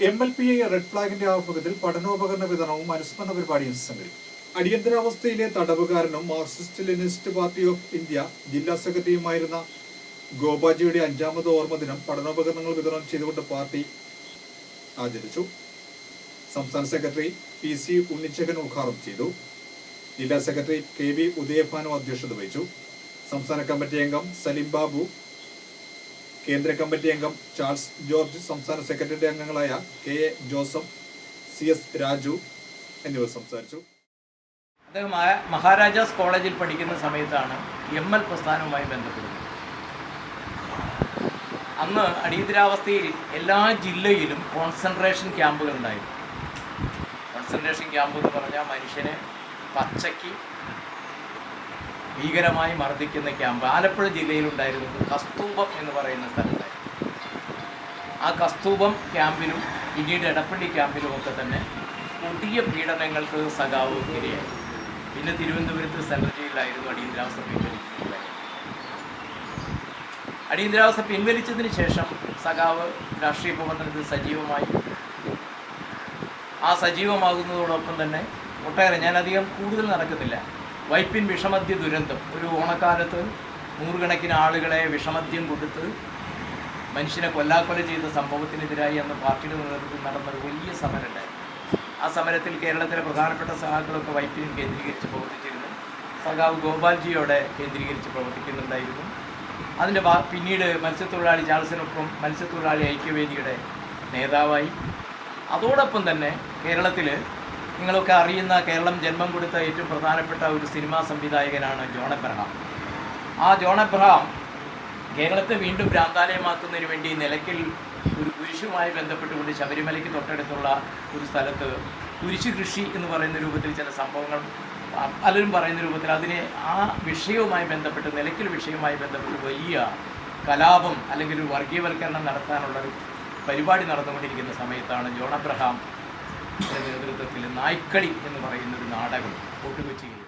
MLPA red ഫ്ലാഗിന്റെ ആഭിമുഖ്യത്തിൽ പഠനോപകരണ വിതരണവും അനുസ്മരണ പരിപാടിയും സംഘടിപ്പിച്ചു. അടിയന്തരാവസ്ഥയിലെ തടവുകാരനും Marxist Leninist Party of India ജില്ലാ സെക്രട്ടറിയുമായിരുന്ന ഗോപാജിയുടെ 5ാമത് ഓർമ്മദിനം പഠനോപകരണങ്ങൾ വിതരണം ചെയ്തുകൊണ്ട് പാർട്ടി ആചരിച്ചു. സംസ്ഥാന സെക്രട്ടറി PC ഉണ്ണിച്ചകൻ ഉദ്ഘാടനം ചെയ്തു. ജില്ലാ സെക്രട്ടറി KB ഉദയഭാനു അധ്യക്ഷത വഹിച്ചു. സംസ്ഥാന കമ്മിറ്റി അംഗം സലിം ബാബു, കേന്ദ്ര കമ്മിറ്റി അംഗം ചാൾസ് ജോർജ്, സംസ്ഥാന സെക്രട്ടറി അംഗങ്ങളായ KA ജോസഫ്, CS രാജു എന്നിവർ സംസാരിച്ചു. അദ്ദേഹം മഹാരാജാസ് കോളേജിൽ പഠിക്കുന്ന സമയത്താണ് ML പ്രസ്ഥാനവുമായി ബന്ധപ്പെടുന്നത്. അന്ന് അടിയന്തരാവസ്ഥയിൽ എല്ലാ ജില്ലയിലും കോൺസെൻട്രേഷൻ ക്യാമ്പുകൾ ഉണ്ടായിരുന്നു. കോൺസെൻട്രേഷൻ ക്യാമ്പ് എന്ന് പറഞ്ഞാൽ മനുഷ്യനെ പച്ചയ്ക്ക് ഭീകരമായി മർദ്ദിക്കുന്ന ക്യാമ്പ്. ആലപ്പുഴ ജില്ലയിലുണ്ടായിരുന്നത് കസ്തൂപം എന്ന് പറയുന്ന സ്ഥലത്തായിരുന്നു. ആ കസ്തൂപം ക്യാമ്പിലും പിന്നീട് എടപ്പള്ളി ക്യാമ്പിലുമൊക്കെ തന്നെ പുതിയ പീഡനങ്ങൾക്ക് സഖാവ് ഇരയായി. പിന്നെ തിരുവനന്തപുരത്ത് സെൻട്രൽ ജയിലിലായിരുന്നു അടിയന്തരാവസ്ഥ പിൻവലിക്കുന്നത്. അടിയന്തരാവസ്ഥ പിൻവലിച്ചതിന് ശേഷം സഖാവ് രാഷ്ട്രീയ പ്രവർത്തനത്തിൽ സജീവമായി. ആ സജീവമാകുന്നതോടൊപ്പം തന്നെ ഒട്ടേറെ, ഞാനധികം കൂടുതൽ നടക്കുന്നില്ല, വൈപ്പിൻ വിഷമദ്യ ദുരന്തം, ഒരു ഓണക്കാലത്ത് നൂറുകണക്കിന് ആളുകളെ വിഷമദ്യം കൊടുത്ത് മനുഷ്യനെ കൊല്ലാക്കൊല ചെയ്ത സംഭവത്തിനെതിരായി അന്ന് പാർട്ടിയുടെ നേതൃത്വത്തിൽ നടന്നൊരു വലിയ സമരമുണ്ടായിരുന്നു. ആ സമരത്തിൽ കേരളത്തിലെ പ്രധാനപ്പെട്ട സഖാക്കളൊക്കെ വൈപ്പിനിൽ കേന്ദ്രീകരിച്ച് പ്രവർത്തിച്ചിരുന്നു. സഖാവ് ഗോപാൽജിയോടെ കേന്ദ്രീകരിച്ച് പ്രവർത്തിക്കുന്നുണ്ടായിരുന്നു. അതിൻ്റെ പിന്നീട് മത്സ്യത്തൊഴിലാളി ചാൾസിനൊപ്പം മത്സ്യത്തൊഴിലാളി ഐക്യവേദിയുടെ നേതാവായി. അതോടൊപ്പം തന്നെ കേരളത്തിൽ നിങ്ങളൊക്കെ അറിയുന്ന, കേരളം ജന്മം കൊടുത്ത ഏറ്റവും പ്രധാനപ്പെട്ട ഒരു സിനിമാ സംവിധായകനാണ് ജോൺ എബ്രഹാം. ആ ജോൺ എബ്രഹാം കേരളത്തെ വീണ്ടും ഭ്രാന്താലയമാക്കുന്നതിന് വേണ്ടി നിലയ്ക്കൽ ഒരു കുരിശുമായി ബന്ധപ്പെട്ടുകൊണ്ട് ശബരിമലയ്ക്ക് തൊട്ടടുത്തുള്ള ഒരു സ്ഥലത്ത് കുരിശ് കൃഷി എന്ന് പറയുന്ന രൂപത്തിൽ ചില സംഭവങ്ങൾ പലരും പറയുന്ന രൂപത്തിൽ അതിനെ ആ വിഷയവുമായി ബന്ധപ്പെട്ട്, നിലയ്ക്കൽ വിഷയവുമായി ബന്ധപ്പെട്ട് വലിയ കലാപം അല്ലെങ്കിൽ ഒരു വർഗീയവൽക്കരണം നടത്താനുള്ളൊരു പരിപാടി നടന്നുകൊണ്ടിരിക്കുന്ന സമയത്താണ് ജോൺ എബ്രഹാം നേതൃത്വത്തിൽ നായ്ക്കളി എന്ന് പറയുന്നൊരു നാടകം കൊട്ടുകൊച്ചിയിൽ